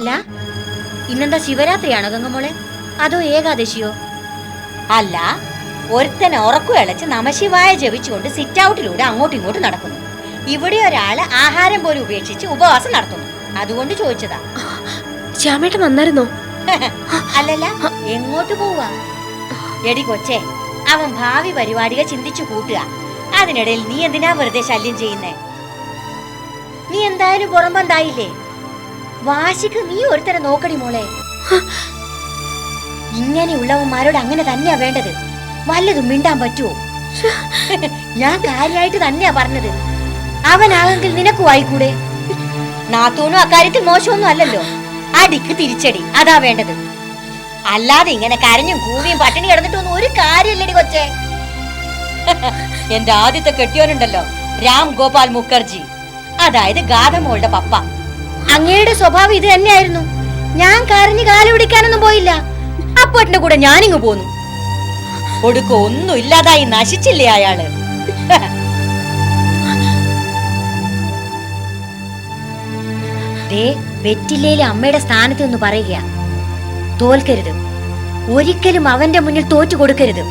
അല്ല, ഇന്നെന്താ ശിവരാത്രിയാണോ ഗംഗമോളെ, അതോ ഏകാദശിയോ? അല്ല, ഒരുത്തനെ ഉറക്കുവളച്ച് നമശിവായ ജപിച്ചുകൊണ്ട് സിറ്റ് ഔട്ടിലൂടെ അങ്ങോട്ടും ഇങ്ങോട്ടും നടക്കുന്നു. ഇവിടെ ഒരാള് ആഹാരം പോലും ഉപേക്ഷിച്ച് ഉപവാസം നടത്തുന്നു. അതുകൊണ്ട് ചോദിച്ചതാ. ശ്യാമേട്ടൻ വന്നായിരുന്നോ? അല്ലല്ല, എങ്ങോട്ട് പോവാ? എടി കൊച്ചേ, അവൻ ഭാവി പരിപാടികൾ ചിന്തിച്ചു കൂട്ടുക. അതിനിടയിൽ നീ എന്തിനാ വെറുതെ ശല്യം ചെയ്യുന്നേ? നീ എന്തായാലും പുറമ്പന്തായില്ലേ? വാശിക്ക് നീ ഒരുത്തരെ നോക്കടി മോളെ. ഇങ്ങനെയുള്ളവന്മാരോട് അങ്ങനെ തന്നെയാ വേണ്ടത്. വല്ലതും മിണ്ടാൻ പറ്റുമോ? ഞാൻ കാര്യമായിട്ട് തന്നെയാ പറഞ്ഞത്. അവനാകെങ്കിൽ നിനക്ക് വായിക്കൂടെ? നാത്തൂനും അക്കാര്യത്തിൽ മോശമൊന്നും അല്ലല്ലോ. അടിക്ക് തിരിച്ചടി, അതാ വേണ്ടത്. അല്ലാതെ ഇങ്ങനെ കരഞ്ഞും കൂവിയും പട്ടിണി കിടന്നിട്ടൊന്നും ഒരു കാര്യമില്ലടി കൊച്ചേ. എന്റെ ആദ്യത്തെ കെട്ടിയോനുണ്ടല്ലോ, രാം ഗോപാൽ മുഖർജി, അതായത് ഗാഥമോളുടെ പപ്പ. അങ്ങയുടെ സ്വഭാവം ഇത് തന്നെയായിരുന്നു. ഞാൻ കരഞ്ഞ് കാല് പിടിക്കാനൊന്നും പോയില്ല. അപ്പോട്ടിന്റെ കൂടെ ഞാനിങ്ങ് പോന്നു. ഒടുക്ക ഒന്നും ഇല്ലാതായി നശിച്ചില്ലേ അയാള്. വെറ്റില്ലേലെ അമ്മയുടെ സ്ഥാനത്ത് നിന്ന് പറയുക, തോൽക്കരുത്, ഒരിക്കലും അവന്റെ മുന്നിൽ തോറ്റു കൊടുക്കരുത്.